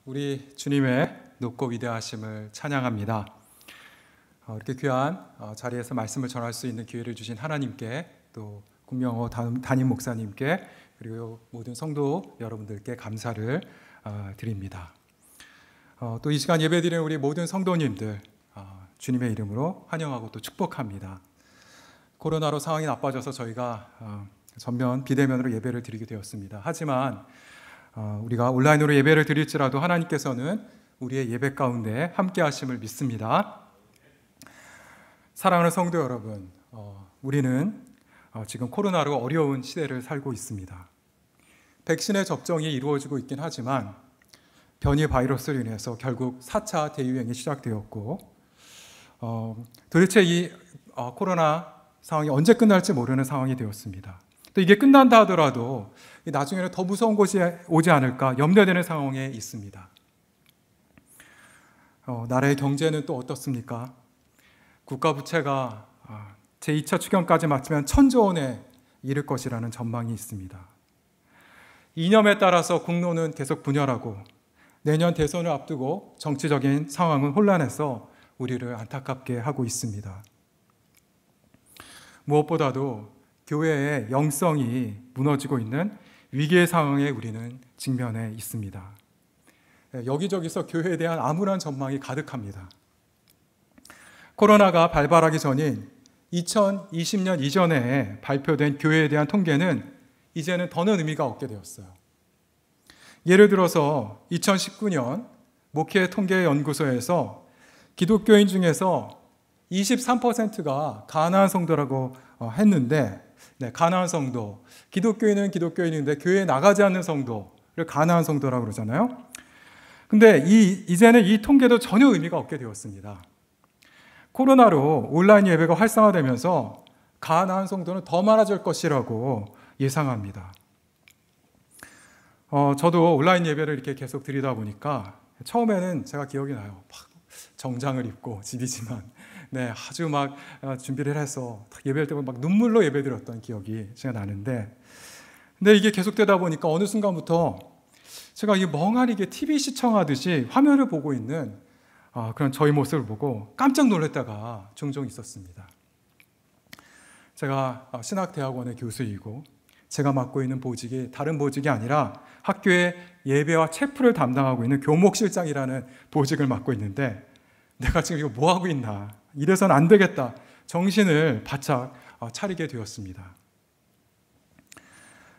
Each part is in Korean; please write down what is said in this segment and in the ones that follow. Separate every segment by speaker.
Speaker 1: 우리 주님의 높고 위대하심을 찬양합니다. 이렇게 귀한 자리에서 말씀을 전할 수 있는 기회를 주신 하나님께, 또 국명호 담임 목사님께, 그리고 모든 성도 여러분들께 감사를 드립니다. 또 이 시간 예배드리는 우리 모든 성도님들 주님의 이름으로 환영하고 또 축복합니다. 코로나로 상황이 나빠져서 저희가 전면 비대면으로 예배를 드리게 되었습니다. 하지만 우리가 온라인으로 예배를 드릴지라도 하나님께서는 우리의 예배 가운데 함께 하심을 믿습니다. 사랑하는 성도 여러분, 우리는 지금 코로나로 어려운 시대를 살고 있습니다. 백신의 접종이 이루어지고 있긴 하지만 변이 바이러스로 인해서 결국 4차 대유행이 시작되었고, 도대체 이 코로나 상황이 언제 끝날지 모르는 상황이 되었습니다. 또 이게 끝난다 하더라도 나중에는 더 무서운 것이 오지 않을까 염려되는 상황에 있습니다. 나라의 경제는 또 어떻습니까? 국가 부채가 제2차 추경까지 마치면 1,000조 원에 이를 것이라는 전망이 있습니다. 이념에 따라서 국론은 계속 분열하고 내년 대선을 앞두고 정치적인 상황은 혼란해서 우리를 안타깝게 하고 있습니다. 무엇보다도 교회의 영성이 무너지고 있는 위기의 상황에 우리는 직면해 있습니다. 여기저기서 교회에 대한 암울한 전망이 가득합니다. 코로나가 발발하기 전인 2020년 이전에 발표된 교회에 대한 통계는 이제는 더는 의미가 없게 되었어요. 예를 들어서 2019년 목회 통계 연구소에서 기독교인 중에서 23%가 가나안 성도라고 했는데, 가나안 성도, 기독교인은 기독교인인데 교회에 나가지 않는 성도를 가나안 성도라고 그러잖아요. 근데 이제는 이 통계도 전혀 의미가 없게 되었습니다. 코로나로 온라인 예배가 활성화되면서 가나안 성도는 더 많아질 것이라고 예상합니다. 저도 온라인 예배를 이렇게 계속 드리다 보니까 처음에는 제가 기억이 나요. 정장을 입고 집이지만 아주 막 준비를 해서 예배할 때 막 눈물로 예배드렸던 기억이 제가 나는데, 근데 이게 계속되다 보니까 어느 순간부터 제가 이 멍하니 이게 TV 시청하듯이 화면을 보고 있는 그런 저희 모습을 보고 깜짝 놀랐다가 종종 있었습니다. 제가 신학대학원의 교수이고 제가 맡고 있는 보직이 다른 보직이 아니라 학교의 예배와 체프를 담당하고 있는 교목실장이라는 보직을 맡고 있는데, 내가 지금 이거 뭐 하고 있나, 이래서는 안 되겠다, 정신을 바짝 차리게 되었습니다.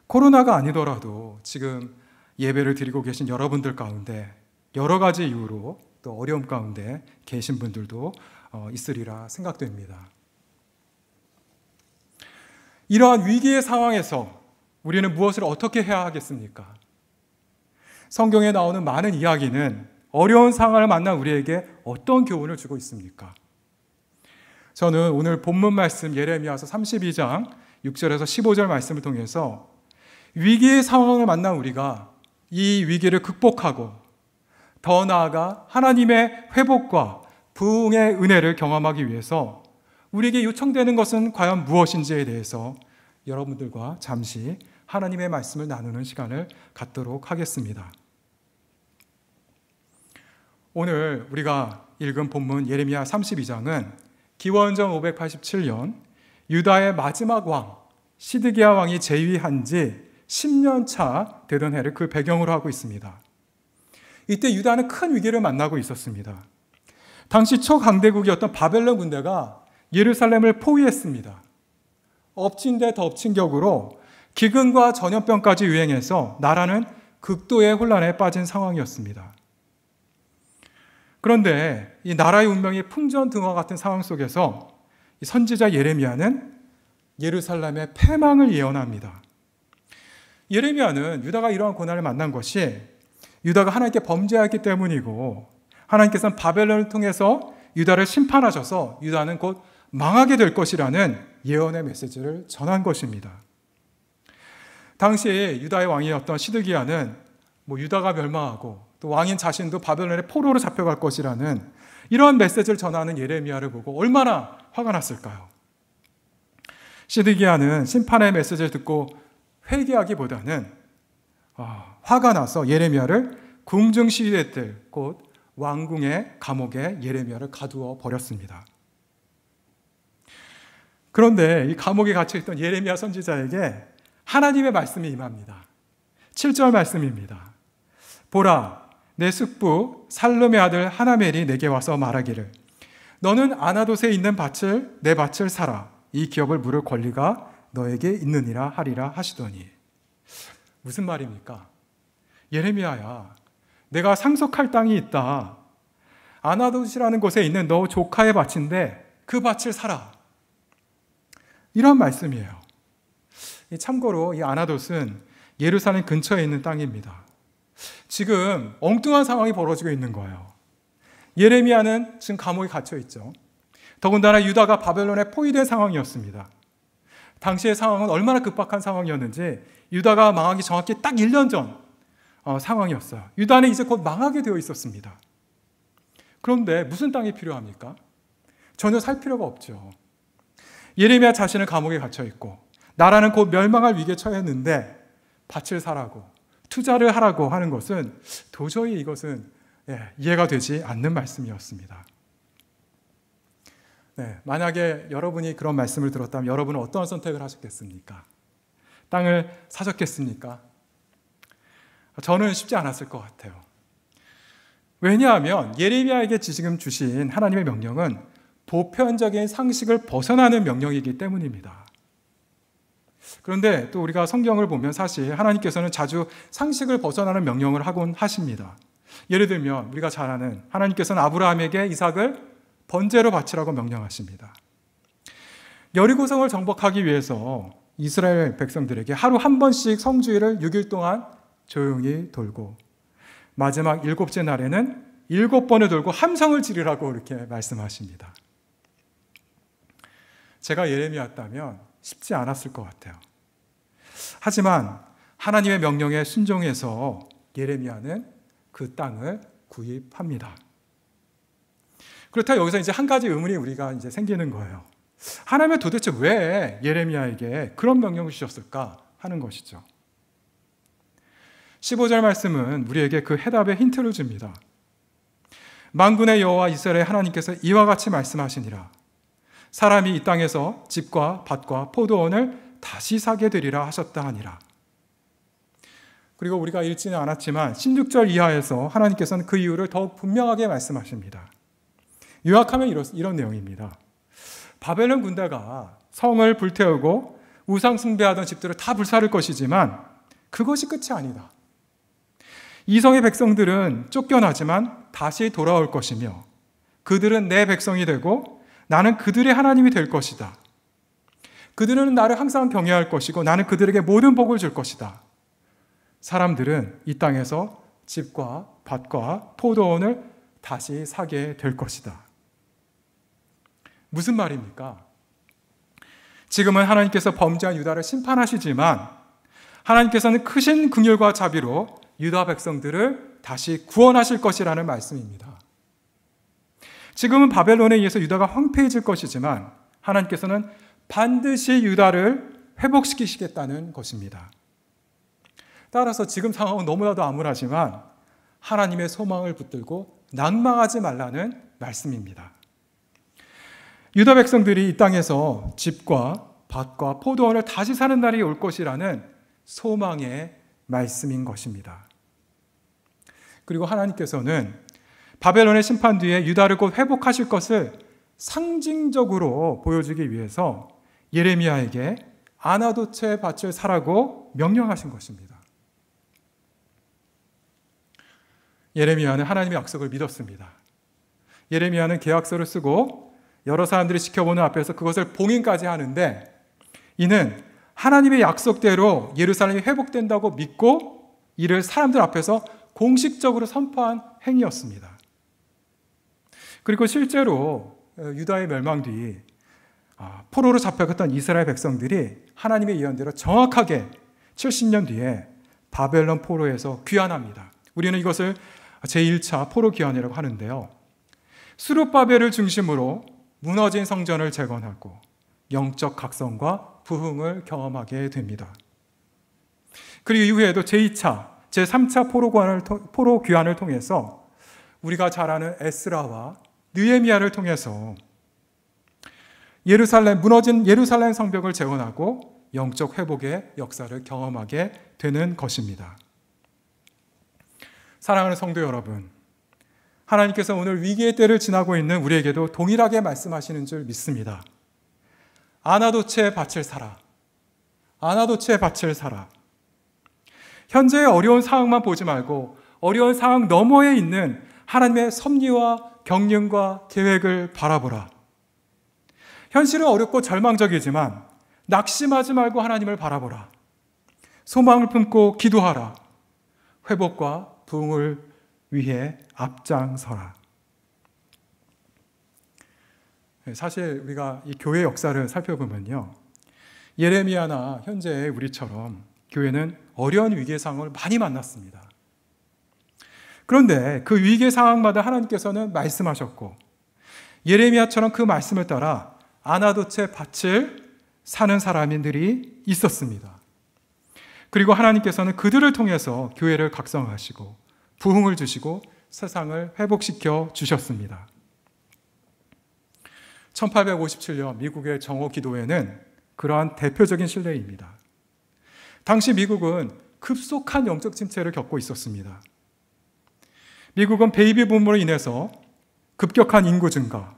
Speaker 1: 코로나가 아니더라도 지금 예배를 드리고 계신 여러분들 가운데 여러 가지 이유로 또 어려움 가운데 계신 분들도 있으리라 생각됩니다. 이러한 위기의 상황에서 우리는 무엇을 어떻게 해야 하겠습니까? 성경에 나오는 많은 이야기는 어려운 상황을 만난 우리에게 어떤 교훈을 주고 있습니까? 저는 오늘 본문 말씀 예레미야서 32장 6절에서 15절 말씀을 통해서 위기의 상황을 만난 우리가 이 위기를 극복하고 더 나아가 하나님의 회복과 부흥의 은혜를 경험하기 위해서 우리에게 요청되는 것은 과연 무엇인지에 대해서 여러분들과 잠시 하나님의 말씀을 나누는 시간을 갖도록 하겠습니다. 오늘 우리가 읽은 본문 예레미야 32장은 기원전 587년 유다의 마지막 왕 시드기야 왕이 재위한 지 10년 차 되던 해를 그 배경으로 하고 있습니다. 이때 유다는 큰 위기를 만나고 있었습니다. 당시 초강대국이었던 바벨론 군대가 예루살렘을 포위했습니다. 엎친 데 덮친 격으로 기근과 전염병까지 유행해서 나라는 극도의 혼란에 빠진 상황이었습니다. 그런데 이 나라의 운명이 풍전등화 같은 상황 속에서 이 선지자 예레미야는 예루살렘의 패망을 예언합니다. 예레미야는 유다가 이러한 고난을 만난 것이 유다가 하나님께 범죄했기 때문이고, 하나님께서는 바벨론을 통해서 유다를 심판하셔서 유다는 곧 망하게 될 것이라는 예언의 메시지를 전한 것입니다. 당시 유다의 왕이었던 시드기야는 유다가 멸망하고 또 왕인 자신도 바벨론의 포로로 잡혀갈 것이라는 이러한 메시지를 전하는 예레미야를 보고 얼마나 화가 났을까요? 시드기야는 심판의 메시지를 듣고 회개하기보다는 화가 나서 예레미야를 궁중 시위대들 곧 왕궁의 감옥에 예레미야를 가두어 버렸습니다. 그런데 이 감옥에 갇혀있던 예레미야 선지자에게 하나님의 말씀이 임합니다. 7절 말씀입니다. 보라, 내 숙부 살룸의 아들 하나멜이 내게 와서 말하기를 너는 아나돗에 있는 밭을 내 밭을 사라. 이 기업을 물을 권리가 너에게 있느니라 하리라 하시더니. 무슨 말입니까? 예레미야야, 내가 상속할 땅이 있다. 아나돗이라는 곳에 있는 너 조카의 밭인데 그 밭을 사라. 이런 말씀이에요. 참고로 이 아나돗은 예루살렘 근처에 있는 땅입니다. 지금 엉뚱한 상황이 벌어지고 있는 거예요. 예레미야는 지금 감옥에 갇혀 있죠. 더군다나 유다가 바벨론에 포위된 상황이었습니다. 당시의 상황은 얼마나 급박한 상황이었는지 유다가 망하기 정확히 딱 1년 전 상황이었어요. 유다는 이제 곧 망하게 되어 있었습니다. 그런데 무슨 땅이 필요합니까? 전혀 살 필요가 없죠. 예레미야 자신은 감옥에 갇혀 있고 나라는 곧 멸망할 위기에 처했는데 밭을 사라고 투자를 하라고 하는 것은 도저히 이것은 이해가 되지 않는 말씀이었습니다. 만약에 여러분이 그런 말씀을 들었다면 여러분은 어떤 선택을 하셨겠습니까? 땅을 사셨겠습니까? 저는 쉽지 않았을 것 같아요. 왜냐하면 예레미야에게 지금 주신 하나님의 명령은 보편적인 상식을 벗어나는 명령이기 때문입니다. 그런데 또 우리가 성경을 보면 사실 하나님께서는 자주 상식을 벗어나는 명령을 하곤 하십니다. 예를 들면 우리가 잘 아는 하나님께서는 아브라함에게 이삭을 번제로 바치라고 명령하십니다. 여리고성을 정복하기 위해서 이스라엘 백성들에게 하루 한 번씩 성주일을 6일 동안 조용히 돌고 마지막 7째 날에는 7번을 돌고 함성을 지르라고 이렇게 말씀하십니다. 제가 예레미야였다면 쉽지 않았을 것 같아요. 하지만 하나님의 명령에 순종해서 예레미야는 그 땅을 구입합니다. 그렇다 여기서 이제 한 가지 의문이 우리가 이제 생기는 거예요. 하나님은 도대체 왜 예레미야에게 그런 명령을 주셨을까 하는 것이죠. 15절 말씀은 우리에게 그 해답의 힌트를 줍니다. 만군의 여호와 이스라엘의 하나님께서 이와 같이 말씀하시니라. 사람이 이 땅에서 집과 밭과 포도원을 다시 사게 되리라 하셨다 하니라. 그리고 우리가 읽지는 않았지만 16절 이하에서 하나님께서는 그 이유를 더욱 분명하게 말씀하십니다. 요약하면 이런 내용입니다. 바벨론 군대가 성을 불태우고 우상 숭배하던 집들을 다 불사를 것이지만 그것이 끝이 아니다. 이 성의 백성들은 쫓겨나지만 다시 돌아올 것이며 그들은 내 백성이 되고 나는 그들의 하나님이 될 것이다. 그들은 나를 항상 경외할 것이고 나는 그들에게 모든 복을 줄 것이다. 사람들은 이 땅에서 집과 밭과 포도원을 다시 사게 될 것이다. 무슨 말입니까? 지금은 하나님께서 범죄한 유다를 심판하시지만 하나님께서는 크신 긍휼과 자비로 유다 백성들을 다시 구원하실 것이라는 말씀입니다. 지금은 바벨론에 의해서 유다가 황폐해질 것이지만 하나님께서는 반드시 유다를 회복시키시겠다는 것입니다. 따라서 지금 상황은 너무나도 암울하지만 하나님의 소망을 붙들고 낙망하지 말라는 말씀입니다. 유다 백성들이 이 땅에서 집과 밭과 포도원을 다시 사는 날이 올 것이라는 소망의 말씀인 것입니다. 그리고 하나님께서는 바벨론의 심판 뒤에 유다를 곧 회복하실 것을 상징적으로 보여주기 위해서 예레미야에게 아나돗의 밭을 사라고 명령하신 것입니다. 예레미야는 하나님의 약속을 믿었습니다. 예레미야는 계약서를 쓰고 여러 사람들이 지켜보는 앞에서 그것을 봉인까지 하는데 이는 하나님의 약속대로 예루살렘이 회복된다고 믿고 이를 사람들 앞에서 공식적으로 선포한 행위였습니다. 그리고 실제로 유다의 멸망 뒤 포로로 잡혀갔던 이스라엘 백성들이 하나님의 예언대로 정확하게 70년 뒤에 바벨론 포로에서 귀환합니다. 우리는 이것을 제1차 포로 귀환이라고 하는데요. 스룹바벨을 중심으로 무너진 성전을 재건하고 영적 각성과 부흥을 경험하게 됩니다. 그리고 이후에도 제2차 제3차 포로 귀환을 통해서 우리가 잘 아는 에스라와 느헤미야를 통해서 무너진 예루살렘 성벽을 재건하고 영적 회복의 역사를 경험하게 되는 것입니다. 사랑하는 성도 여러분, 하나님께서 오늘 위기의 때를 지나고 있는 우리에게도 동일하게 말씀하시는 줄 믿습니다. 아나도체 밭을 사라. 아나도체 밭을 사라. 현재의 어려운 상황만 보지 말고 어려운 상황 너머에 있는 하나님의 섭리와 경륜과 계획을 바라보라. 현실은 어렵고 절망적이지만 낙심하지 말고 하나님을 바라보라. 소망을 품고 기도하라. 회복과 부흥을 위해 앞장서라. 사실 우리가 이 교회 역사를 살펴보면요, 예레미야나 현재의 우리처럼 교회는 어려운 위기의 상황을 많이 만났습니다. 그런데 그 위기의 상황마다 하나님께서는 말씀하셨고, 예레미야처럼 그 말씀을 따라 아나도체 밭을 사는 사람들이 있었습니다. 그리고 하나님께서는 그들을 통해서 교회를 각성하시고 부흥을 주시고 세상을 회복시켜 주셨습니다. 1857년 미국의 정오 기도회는 그러한 대표적인 신뢰입니다. 당시 미국은 급속한 영적 침체를 겪고 있었습니다. 미국은 베이비 붐으로 인해서 급격한 인구 증가,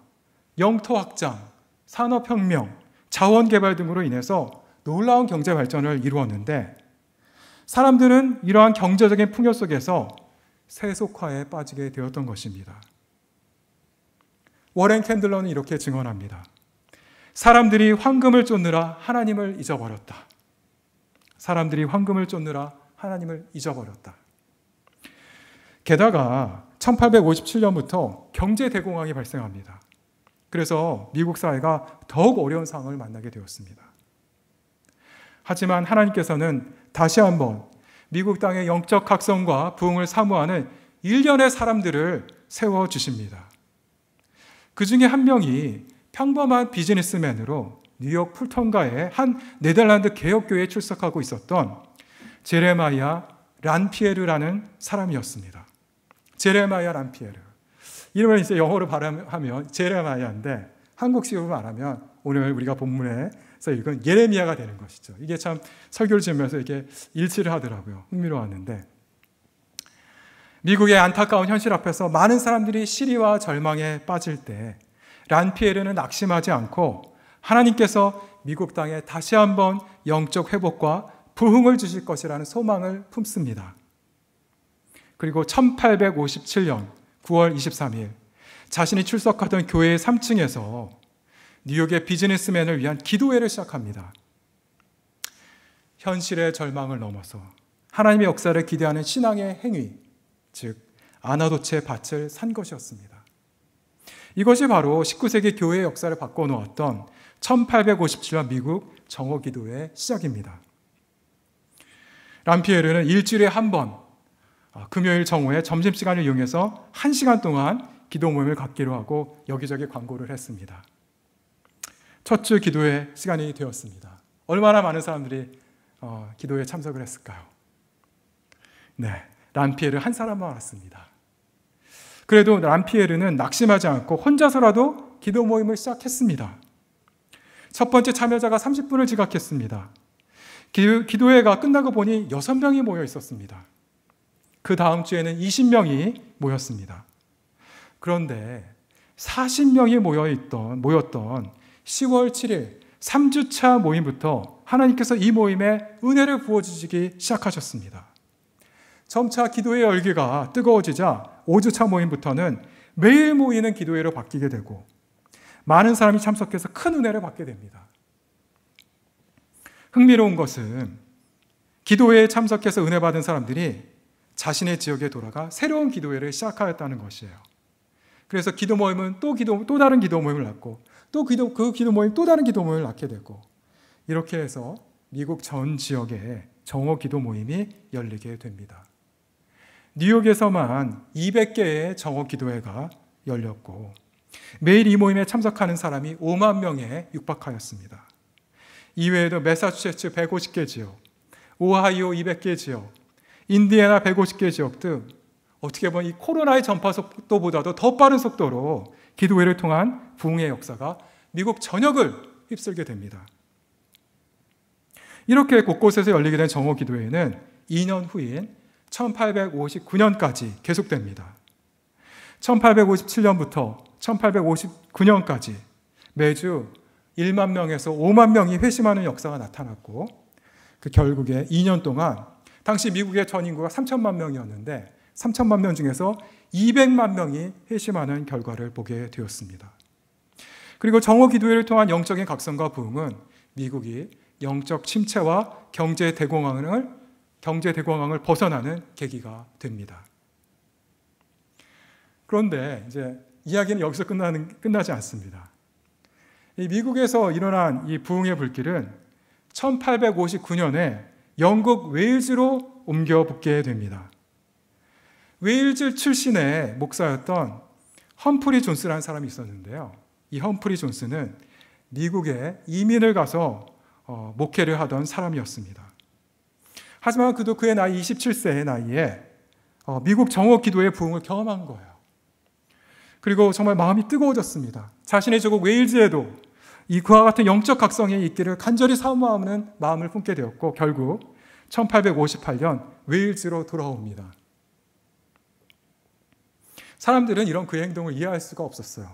Speaker 1: 영토 확장, 산업혁명, 자원개발 등으로 인해서 놀라운 경제 발전을 이루었는데, 사람들은 이러한 경제적인 풍요 속에서 세속화에 빠지게 되었던 것입니다. 워렌 캔들러는 이렇게 증언합니다. 사람들이 황금을 쫓느라 하나님을 잊어버렸다. 사람들이 황금을 쫓느라 하나님을 잊어버렸다. 게다가 1857년부터 경제 대공황이 발생합니다. 그래서 미국 사회가 더욱 어려운 상황을 만나게 되었습니다. 하지만 하나님께서는 다시 한번 미국 땅의 영적 각성과 부흥을 사모하는 일련의 사람들을 세워주십니다. 그 중에 한 명이 평범한 비즈니스맨으로 뉴욕 풀턴가의 한 네덜란드 개혁교회에 출석하고 있었던 제레마야 란피에르라는 사람이었습니다. 제레마야 란피에르. 이름을 이제 영어로 발음하면 제레마야인데 한국식으로 말하면 오늘 우리가 본문에서 읽은 예레미야가 되는 것이죠. 이게 참 설교를 지으면서 이게 일치를 하더라고요. 흥미로웠는데, 미국의 안타까운 현실 앞에서 많은 사람들이 시리와 절망에 빠질 때 란피에르는 낙심하지 않고 하나님께서 미국 땅에 다시 한번 영적 회복과 부흥을 주실 것이라는 소망을 품습니다. 그리고 1857년 9월 23일 자신이 출석하던 교회의 3층에서 뉴욕의 비즈니스맨을 위한 기도회를 시작합니다. 현실의 절망을 넘어서 하나님의 역사를 기대하는 신앙의 행위, 즉 아나도체 밭을 산 것이었습니다. 이것이 바로 19세기 교회의 역사를 바꿔놓았던 1857년 미국 정오기도회의 시작입니다. 람피에르는 일주일에 한 번 금요일 정오에 점심시간을 이용해서 1시간 동안 기도 모임을 갖기로 하고 여기저기 광고를 했습니다. 첫 주 기도회 시간이 되었습니다. 얼마나 많은 사람들이 기도에 참석을 했을까요? 네, 람피에르 한 사람만 왔습니다. 그래도 람피에르는 낙심하지 않고 혼자서라도 기도 모임을 시작했습니다. 첫 번째 참여자가 30분을 지각했습니다. 기도회가 끝나고 보니 6명이 모여 있었습니다. 그 다음 주에는 20명이 모였습니다. 그런데 40명이 모였던 10월 7일 3주차 모임부터 하나님께서 이 모임에 은혜를 부어주시기 시작하셨습니다. 점차 기도의 열기가 뜨거워지자 5주차 모임부터는 매일 모이는 기도회로 바뀌게 되고 많은 사람이 참석해서 큰 은혜를 받게 됩니다. 흥미로운 것은 기도회에 참석해서 은혜 받은 사람들이 자신의 지역에 돌아가 새로운 기도회를 시작하였다는 것이에요. 그래서 기도 모임은 또 다른 기도 모임을 낳고 그 기도 모임 또 다른 기도 모임을 낳게 되고 이렇게 해서 미국 전 지역에 정오 기도 모임이 열리게 됩니다. 뉴욕에서만 200개의 정오 기도회가 열렸고 매일 이 모임에 참석하는 사람이 5만 명에 육박하였습니다. 이외에도 매사추세츠 150개 지역, 오하이오 200개 지역, 인디애나 150개 지역 등 어떻게 보면 이 코로나의 전파 속도보다도 더 빠른 속도로 기도회를 통한 부흥의 역사가 미국 전역을 휩쓸게 됩니다. 이렇게 곳곳에서 열리게 된 정오 기도회는 2년 후인 1859년까지 계속됩니다. 1857년부터 1859년까지 매주 1만 명에서 5만 명이 회심하는 역사가 나타났고, 그 결국에 2년 동안 당시 미국의 전 인구가 3천만 명이었는데 3천만 명 중에서 200만 명이 회심하는 결과를 보게 되었습니다. 그리고 정오 기도회를 통한 영적인 각성과 부흥은 미국이 영적 침체와 경제 대공황을 벗어나는 계기가 됩니다. 그런데 이제 이야기는 여기서 끝나지 않습니다. 이 미국에서 일어난 이 부흥의 불길은 1859년에 영국 웨일즈로 옮겨 붙게 됩니다. 웨일즈 출신의 목사였던 험프리 존스라는 사람이 있었는데요. 이 험프리 존스는 미국에 이민을 가서 목회를 하던 사람이었습니다. 하지만 그도 그의 나이 27세의 나이에 미국 정오 기도의 부흥을 경험한 거예요. 그리고 정말 마음이 뜨거워졌습니다. 자신의 조국 웨일즈에도 이 그와 같은 영적 각성이 있기를 간절히 사모하는 마음을 품게 되었고, 결국 1858년 웨일즈로 돌아옵니다. 사람들은 이런 그의 행동을 이해할 수가 없었어요.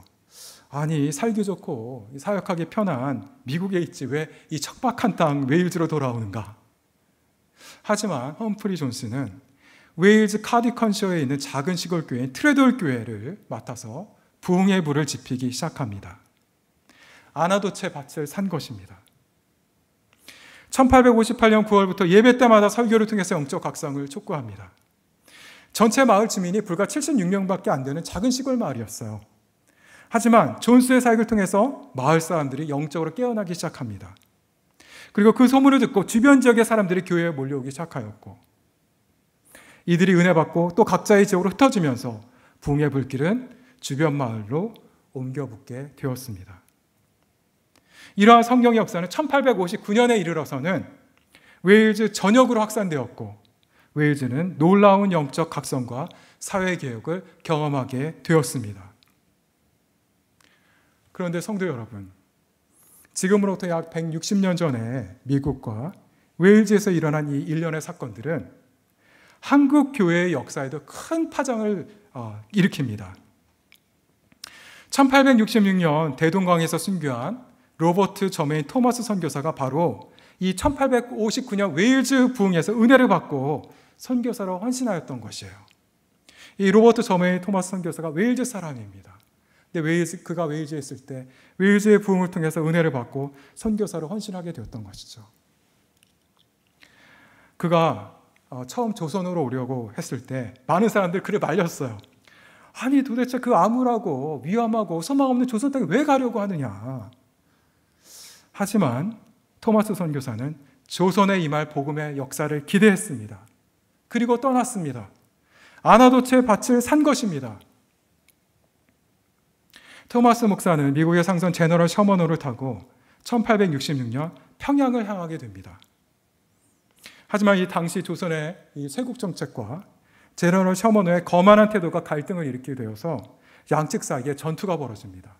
Speaker 1: 아니, 살기 좋고 사역하기 편한 미국에 있지 왜 이 척박한 땅 웨일즈로 돌아오는가? 하지만 험프리 존스는 웨일즈 카디컨셔에 있는 작은 시골 교회인 트레돌 교회를 맡아서 부흥의 불을 지피기 시작합니다. 아나도체 밭을 산 것입니다. 1858년 9월부터 예배 때마다 설교를 통해서 영적 각성을 촉구합니다. 전체 마을 주민이 불과 76명밖에 안 되는 작은 시골 마을이었어요. 하지만 존스의 사역을 통해서 마을 사람들이 영적으로 깨어나기 시작합니다. 그리고 그 소문을 듣고 주변 지역의 사람들이 교회에 몰려오기 시작하였고, 이들이 은혜 받고 또 각자의 지역으로 흩어지면서 부흥의 불길은 주변 마을로 옮겨 붙게 되었습니다. 이러한 성경의 역사는 1859년에 이르러서는 웨일즈 전역으로 확산되었고, 웨일즈는 놀라운 영적 각성과 사회개혁을 경험하게 되었습니다. 그런데 성도 여러분, 지금으로부터 약 160년 전에 미국과 웨일즈에서 일어난 이 일련의 사건들은 한국 교회의 역사에도 큰 파장을 일으킵니다. 1866년 대동강에서 순교한 로버트 저메인 토마스 선교사가 바로 이 1859년 웨일즈 부흥에서 은혜를 받고 선교사로 헌신하였던 것이에요. 이 로버트 저메인 토마스 선교사가 웨일즈 사람입니다. 근데 그가 웨일즈에 있을 때 웨일즈의 부흥을 통해서 은혜를 받고 선교사로 헌신하게 되었던 것이죠. 그가 처음 조선으로 오려고 했을 때 많은 사람들이 그를 말렸어요. 아니, 도대체 그 암울하고 위험하고 소망 없는 조선 땅에 왜 가려고 하느냐. 하지만 토마스 선교사는 조선에 임할 복음의 역사를 기대했습니다. 그리고 떠났습니다. 아나도체 밭을 산 것입니다. 토마스 목사는 미국의 상선 제너럴 셔먼호를 타고 1866년 평양을 향하게 됩니다. 하지만 이 당시 조선의 이 쇄국 정책과 제너럴 셔먼호의 거만한 태도가 갈등을 일으키게 되어서 양측 사이에 전투가 벌어집니다.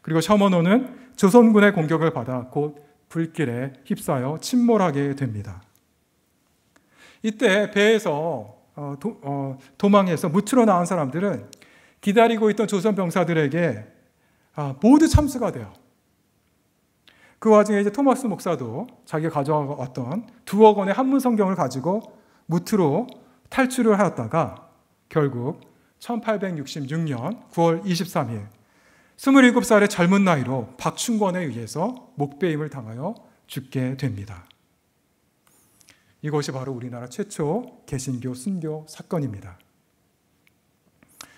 Speaker 1: 그리고 셔먼호는 조선군의 공격을 받아 곧 불길에 휩싸여 침몰하게 됩니다. 이때 배에서 도망해서 무트로 나온 사람들은 기다리고 있던 조선 병사들에게 모두 참수가 돼요. 그 와중에 이제 토마스 목사도 자기가 가져왔던 2억 원의 한문 성경을 가지고 무트로 탈출을 하였다가 결국 1866년 9월 23일 27살의 젊은 나이로 박충권에 의해서 목배임을 당하여 죽게 됩니다. 이것이 바로 우리나라 최초 개신교 순교 사건입니다.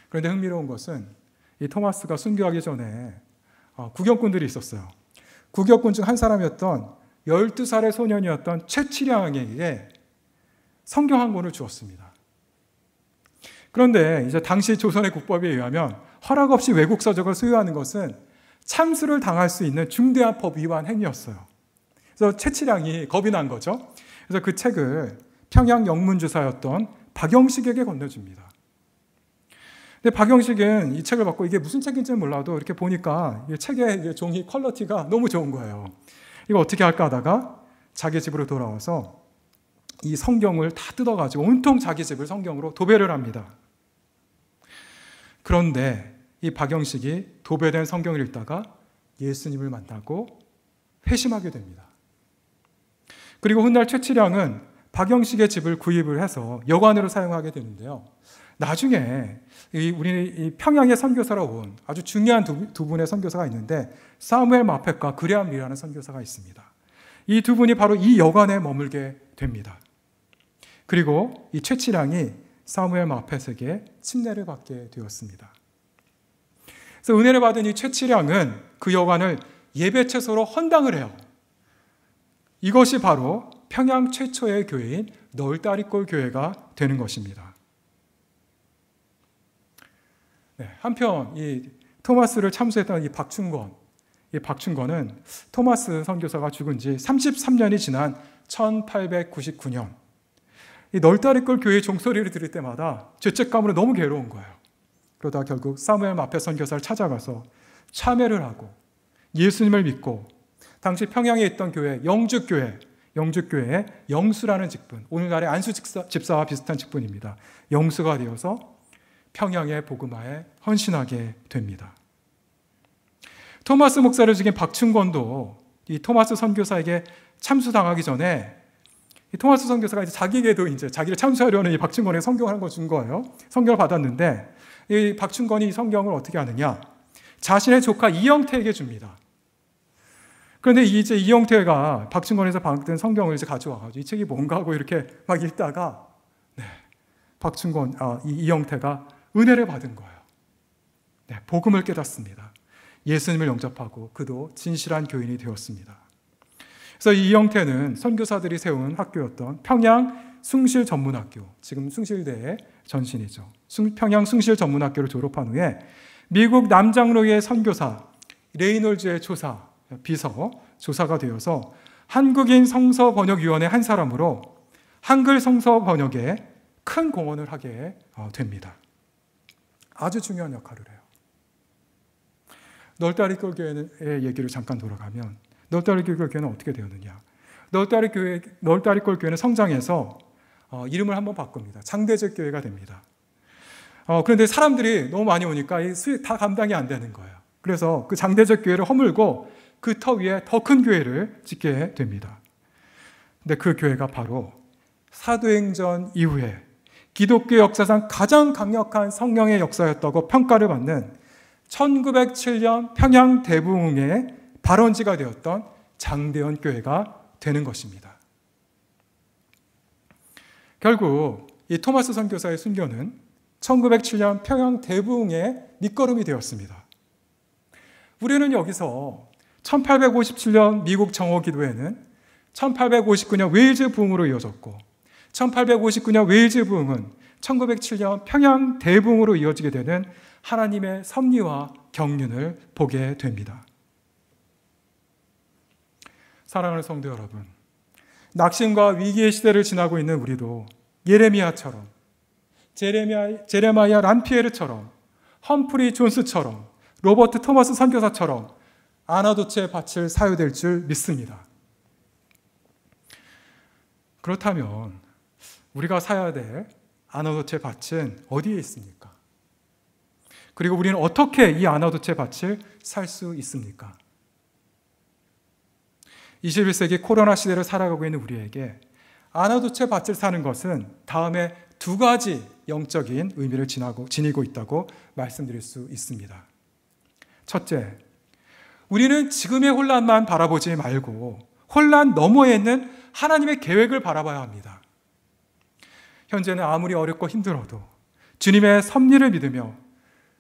Speaker 1: 그런데 흥미로운 것은 이 토마스가 순교하기 전에 구경꾼들이 있었어요. 구경꾼 중 한 사람이었던 12살의 소년이었던 최치량에게 성경 한 권을 주었습니다. 그런데 이제 당시 조선의 국법에 의하면 허락 없이 외국 서적을 소유하는 것은 참수를 당할 수 있는 중대한 법 위반 행위였어요. 그래서 최치량이 겁이 난 거죠. 그래서 그 책을 평양 영문주사였던 박영식에게 건네줍니다. 근데 박영식은 이 책을 받고 이게 무슨 책인지는 몰라도 이렇게 보니까 이 책의 종이 퀄리티가 너무 좋은 거예요. 이거 어떻게 할까 하다가 자기 집으로 돌아와서 이 성경을 다 뜯어가지고 온통 자기 집을 성경으로 도배를 합니다. 그런데 이 박영식이 도배된 성경을 읽다가 예수님을 만나고 회심하게 됩니다. 그리고 훗날 최치량은 박영식의 집을 구입을 해서 여관으로 사용하게 되는데요. 나중에 우리 평양에 선교사로 온 아주 중요한 두 분의 선교사가 있는데 사무엘 마펫과 그레암 리라는 선교사가 있습니다. 이 두 분이 바로 이 여관에 머물게 됩니다. 그리고 이 최치량이 사무엘 마펫에게 침례를 받게 되었습니다. 그래서 은혜를 받은 이 최치량은 그 여관을 예배처소로 헌당을 해요. 이것이 바로 평양 최초의 교회인 널다리골 교회가 되는 것입니다. 네, 한편 이 토마스를 참수했던 이 박충건은 토마스 선교사가 죽은 지 33년이 지난 1899년 이 널다리골 교회의 종소리를 들을 때마다 죄책감으로 너무 괴로운 거예요. 그러다 결국 사무엘 마펫 선교사를 찾아가서 참회를 하고 예수님을 믿고 당시 평양에 있던 교회 영주교회의 영수라는 직분, 오늘날의 안수 집사와 비슷한 직분입니다. 영수가 되어서 평양의 복음화에 헌신하게 됩니다. 토마스 목사를 죽인 박충건도 이 토마스 선교사에게 참수당하기 전에 이 토마스 선교사가 자기에게도 자기를 참수하려는 이 박충건에게 성경을 한 거 준 거예요. 성경을 받았는데 이 박충건이 이 성경을 어떻게 하느냐? 자신의 조카 이영태에게 줍니다. 그런데 이제 이영태가 박충건에서 방학된 성경을 이제 가져와가지고 이 책이 뭔가 하고 이렇게 막 읽다가 이영태가 은혜를 받은 거예요. 복음을 깨닫습니다. 예수님을 영접하고 그도 진실한 교인이 되었습니다. 그래서 이영태는 선교사들이 세운 학교였던 평양 숭실전문학교, 지금 숭실대의 전신이죠. 평양 숭실전문학교를 졸업한 후에 미국 남장로의 선교사 레이놀즈의 비서조사가 되어서 한국인 성서번역위원회 한 사람으로 한글 성서 번역에 큰 공헌을 하게 됩니다. 아주 중요한 역할을 해요. 널다리골 교회의 얘기를 잠깐 돌아가면 널다리골 교회는 어떻게 되었느냐? 널다리골 교회는 성장해서 이름을 한번 바꿉니다. 장대적 교회가 됩니다. 그런데 사람들이 너무 많이 오니까 이 수익 다 감당이 안 되는 거예요. 그래서 그 장대적 교회를 허물고 그 터 위에 더 큰 교회를 짓게 됩니다. 근데 그 교회가 바로 사도행전 이후에 기독교 역사상 가장 강력한 성령의 역사였다고 평가를 받는 1907년 평양 대부흥의 발원지가 되었던 장대현 교회가 되는 것입니다. 결국 이 토마스 선교사의 순교는 1907년 평양 대부흥의 밑거름이 되었습니다. 우리는 여기서 1857년 미국 정오기도회는 1859년 웨일즈 부흥으로 이어졌고 1859년 웨일즈 부흥은 1907년 평양 대부흥으로 이어지게 되는 하나님의 섭리와 경륜을 보게 됩니다. 사랑하는 성도 여러분, 낙심과 위기의 시대를 지나고 있는 우리도 예레미야처럼 제레마야 란피에르처럼 험프리 존스처럼 로버트 토마스 선교사처럼 아나도체 밭을 사야 될 줄 믿습니다. 그렇다면 우리가 사야 될 아나도체 밭은 어디에 있습니까? 그리고 우리는 어떻게 이 아나도체 밭을 살 수 있습니까? 21세기 코로나 시대를 살아가고 있는 우리에게 아나도체 밭을 사는 것은 다음에 두 가지 영적인 의미를 지니고 있다고 말씀드릴 수 있습니다. 첫째, 우리는 지금의 혼란만 바라보지 말고 혼란 너머에 있는 하나님의 계획을 바라봐야 합니다. 현재는 아무리 어렵고 힘들어도 주님의 섭리를 믿으며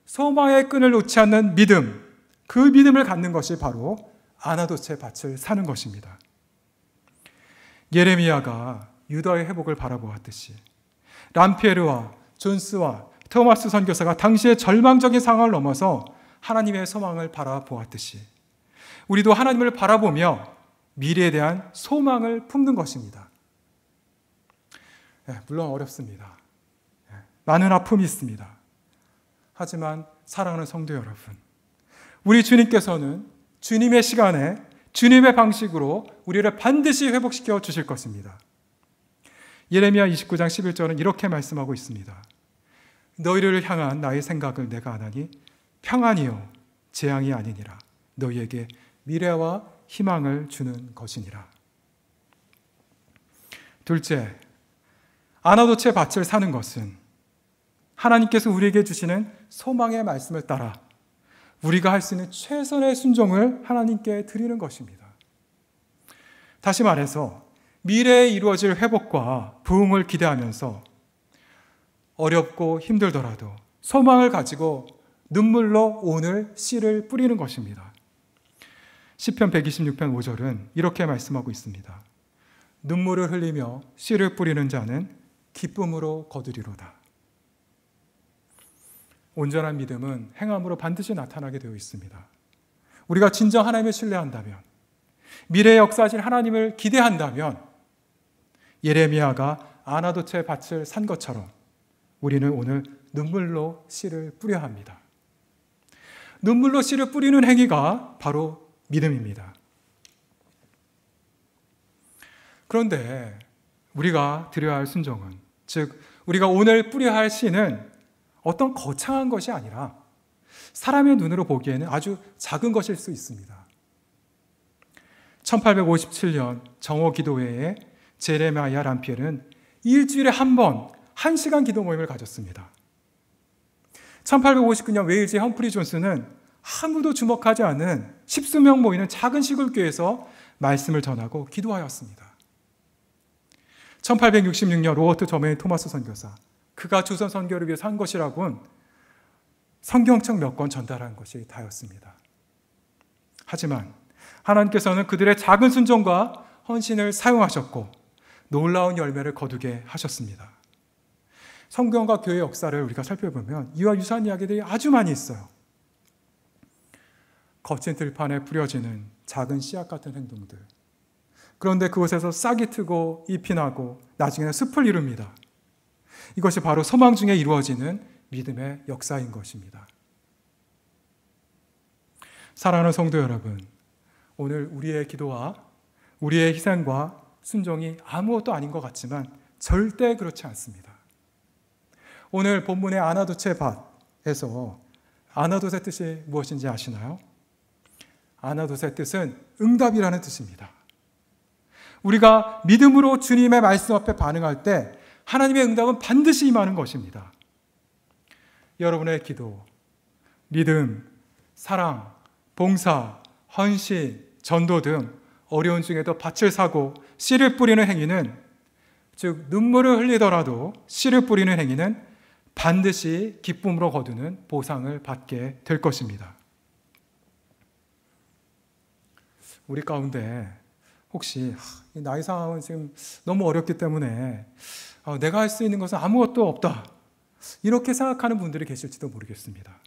Speaker 1: 소망의 끈을 놓지 않는 믿음, 그 믿음을 갖는 것이 바로 아나도체 밭을 사는 것입니다. 예레미야가 유다의 회복을 바라보았듯이 람피에르와 존스와 토마스 선교사가 당시의 절망적인 상황을 넘어서 하나님의 소망을 바라보았듯이 우리도 하나님을 바라보며 미래에 대한 소망을 품는 것입니다. 물론 어렵습니다. 많은 아픔이 있습니다. 하지만 사랑하는 성도 여러분, 우리 주님께서는 주님의 시간에 주님의 방식으로 우리를 반드시 회복시켜 주실 것입니다. 예레미야 29장 11절은 이렇게 말씀하고 있습니다. 너희를 향한 나의 생각을 내가 아나니 평안이요 재앙이 아니니라. 너희에게 미래와 희망을 주는 것이니라. 둘째, 아나도체 밭을 사는 것은 하나님께서 우리에게 주시는 소망의 말씀을 따라 우리가 할 수 있는 최선의 순종을 하나님께 드리는 것입니다. 다시 말해서 미래에 이루어질 회복과 부흥을 기대하면서 어렵고 힘들더라도 소망을 가지고 눈물로 오늘 씨를 뿌리는 것입니다. 시편 126편 5절은 이렇게 말씀하고 있습니다. 눈물을 흘리며 씨를 뿌리는 자는 기쁨으로 거두리로다. 온전한 믿음은 행함으로 반드시 나타나게 되어 있습니다. 우리가 진정 하나님을 신뢰한다면, 미래에 역사하실 하나님을 기대한다면 예레미야가 아나도체 밭을 산 것처럼 우리는 오늘 눈물로 씨를 뿌려야 합니다. 눈물로 씨를 뿌리는 행위가 바로 믿음입니다. 그런데 우리가 드려야 할 순종은, 즉 우리가 오늘 뿌려야 할 씨는 어떤 거창한 것이 아니라 사람의 눈으로 보기에는 아주 작은 것일 수 있습니다. 1857년 정오기도회에 제레마야 람피엘은 일주일에 한 번 1시간 기도 모임을 가졌습니다. 1859년 웨일즈의 험프리 존스는 아무도 주목하지 않은 십수명 모이는 작은 시골교회에서 말씀을 전하고 기도하였습니다. 1866년 로버트 저메인 토마스 선교사, 그가 조선 선교를 위해서 한 것이라고는 성경책 몇 권 전달한 것이 다였습니다. 하지만 하나님께서는 그들의 작은 순종과 헌신을 사용하셨고 놀라운 열매를 거두게 하셨습니다. 성경과 교회 역사를 우리가 살펴보면 이와 유사한 이야기들이 아주 많이 있어요. 거친 들판에 뿌려지는 작은 씨앗 같은 행동들. 그런데 그곳에서 싹이 트고 잎이 나고 나중에는 숲을 이룹니다. 이것이 바로 소망 중에 이루어지는 믿음의 역사인 것입니다. 사랑하는 성도 여러분, 오늘 우리의 기도와 우리의 희생과 순종이 아무것도 아닌 것 같지만 절대 그렇지 않습니다. 오늘 본문의 아나도체 밭에서 아나도의 뜻이 무엇인지 아시나요? 아나도의 뜻은 응답이라는 뜻입니다. 우리가 믿음으로 주님의 말씀 앞에 반응할 때 하나님의 응답은 반드시 임하는 것입니다. 여러분의 기도, 믿음, 사랑, 봉사, 헌신, 전도 등 어려운 중에도 밭을 사고 씨를 뿌리는 행위는, 즉 눈물을 흘리더라도 씨를 뿌리는 행위는 반드시 기쁨으로 거두는 보상을 받게 될 것입니다. 우리 가운데 혹시 나의 상황은 지금 너무 어렵기 때문에 내가 할 수 있는 것은 아무것도 없다, 이렇게 생각하는 분들이 계실지도 모르겠습니다.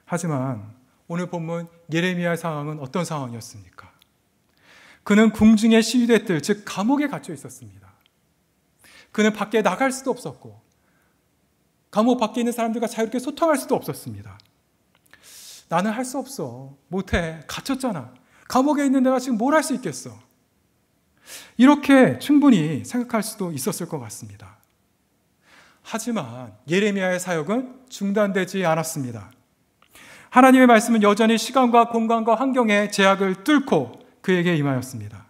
Speaker 1: 하지만 오늘 본문 예레미야의 상황은 어떤 상황이었습니까? 그는 궁중의 시위대들, 즉 감옥에 갇혀 있었습니다. 그는 밖에 나갈 수도 없었고 감옥 밖에 있는 사람들과 자유롭게 소통할 수도 없었습니다. 나는 할 수 없어, 못해, 갇혔잖아, 감옥에 있는 내가 지금 뭘 할 수 있겠어, 이렇게 충분히 생각할 수도 있었을 것 같습니다. 하지만 예레미야의 사역은 중단되지 않았습니다. 하나님의 말씀은 여전히 시간과 공간과 환경의 제약을 뚫고 그에게 임하였습니다.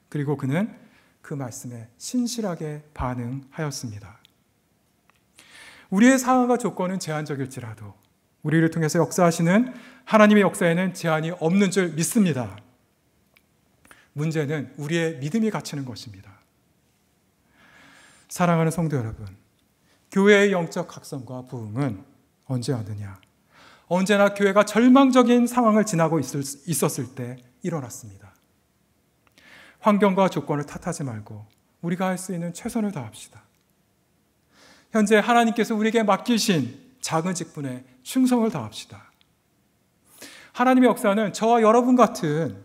Speaker 1: 그리고 그는 그 말씀에 신실하게 반응하였습니다. 우리의 상황과 조건은 제한적일지라도 우리를 통해서 역사하시는 하나님의 역사에는 제한이 없는 줄 믿습니다. 문제는 우리의 믿음이 갇히는 것입니다. 사랑하는 성도 여러분, 교회의 영적 각성과 부흥은 언제 하느냐? 언제나 교회가 절망적인 상황을 지나고 있었을 때 일어났습니다. 환경과 조건을 탓하지 말고 우리가 할 수 있는 최선을 다합시다. 현재 하나님께서 우리에게 맡기신 작은 직분에 충성을 다합시다. 하나님의 역사는 저와 여러분 같은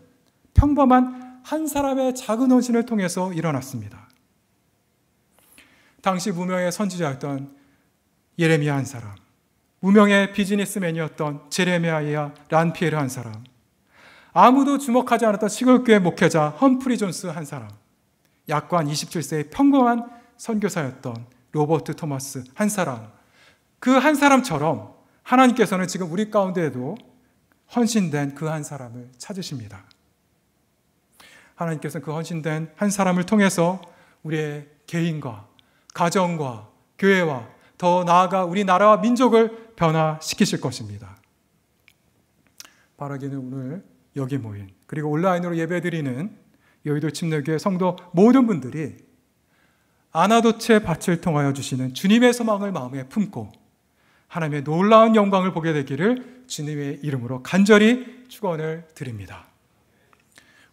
Speaker 1: 평범한 한 사람의 작은 헌신을 통해서 일어났습니다. 당시 무명의 선지자였던 예레미야 한 사람, 무명의 비즈니스맨이었던 제레미야 란피에르 한 사람, 아무도 주목하지 않았던 시골교회 목회자 험프리 존스 한 사람, 약관 27세의 평범한 선교사였던 로버트 토마스 한 사람, 그 한 사람처럼 하나님께서는 지금 우리 가운데에도 헌신된 그 한 사람을 찾으십니다. 하나님께서는 그 헌신된 한 사람을 통해서 우리의 개인과 가정과 교회와 더 나아가 우리나라와 민족을 변화시키실 것입니다. 바라기는 오늘 여기 모인, 그리고 온라인으로 예배드리는 여의도 침례교회 성도 모든 분들이 아나도체 밭을 통하여 주시는 주님의 소망을 마음에 품고 하나님의 놀라운 영광을 보게 되기를 주님의 이름으로 간절히 축원을 드립니다.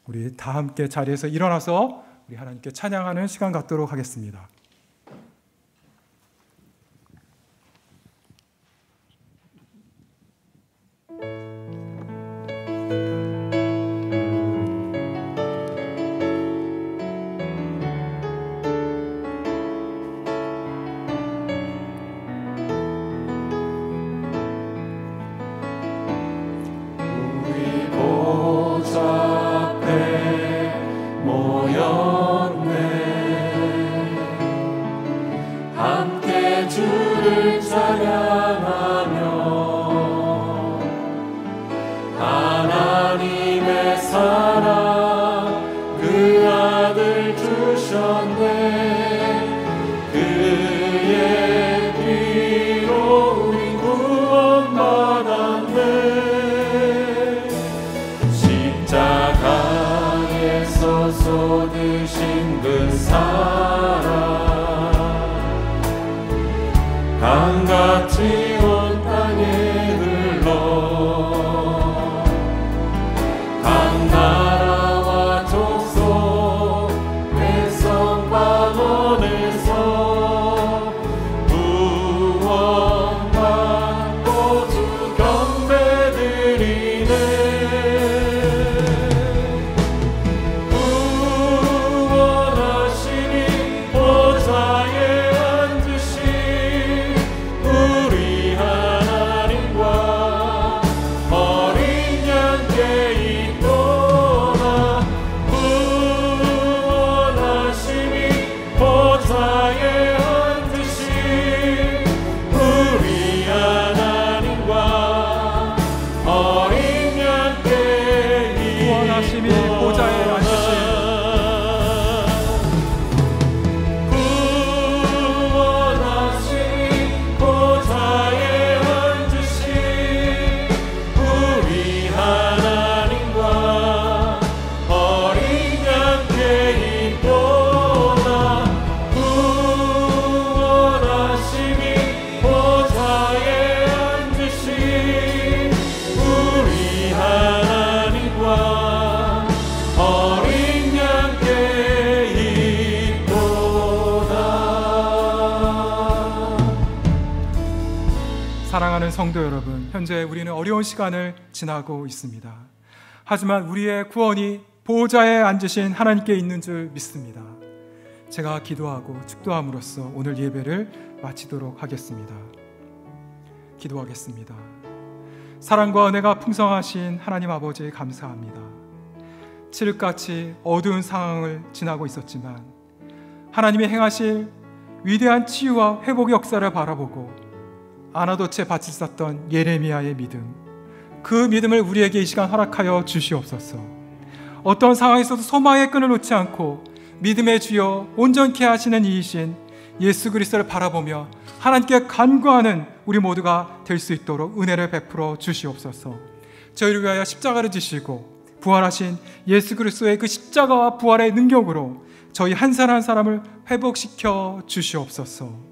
Speaker 1: 우리 다 함께 자리에서 일어나서 우리 하나님께 찬양하는 시간 갖도록 하겠습니다.
Speaker 2: 쏟으신 그 사랑 강같이 온 땅에 흘러 각 나라와 족속 백성 방언에서 구원받고 주 경배드리네.
Speaker 1: 사랑하는 성도 여러분, 현재 우리는 어려운 시간을 지나고 있습니다. 하지만 우리의 구원이 보호자에 앉으신 하나님께 있는 줄 믿습니다. 제가 기도하고 축도함으로써 오늘 예배를 마치도록 하겠습니다. 기도하겠습니다. 사랑과 은혜가 풍성하신 하나님 아버지 감사합니다. 칠흑같이 어두운 상황을 지나고 있었지만 하나님이 행하실 위대한 치유와 회복의 역사를 바라보고 아나도체 밭을 쌌던 예레미야의 믿음, 그 믿음을 우리에게 이 시간 허락하여 주시옵소서. 어떤 상황에서도 소망의 끈을 놓지 않고 믿음의 주여 온전케 하시는 이이신 예수 그리스도를 바라보며 하나님께 간구하는 우리 모두가 될 수 있도록 은혜를 베풀어 주시옵소서. 저희를 위하여 십자가를 지시고 부활하신 예수 그리스도의 그 십자가와 부활의 능력으로 저희 한 사람 한 사람을 회복시켜 주시옵소서.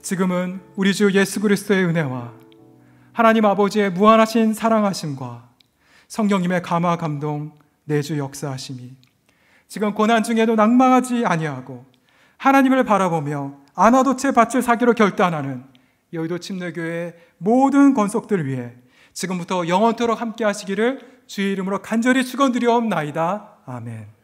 Speaker 1: 지금은 우리 주 예수 그리스도의 은혜와 하나님 아버지의 무한하신 사랑하심과 성령님의 감화 감동 내주 역사하심이 지금 고난 중에도 낭망하지 아니하고 하나님을 바라보며 아나도체 밭을 사기로 결단하는 여의도 침례교회의 모든 권속들 위해 지금부터 영원토록 함께 하시기를 주의 이름으로 간절히 축원드리옵나이다. 아멘.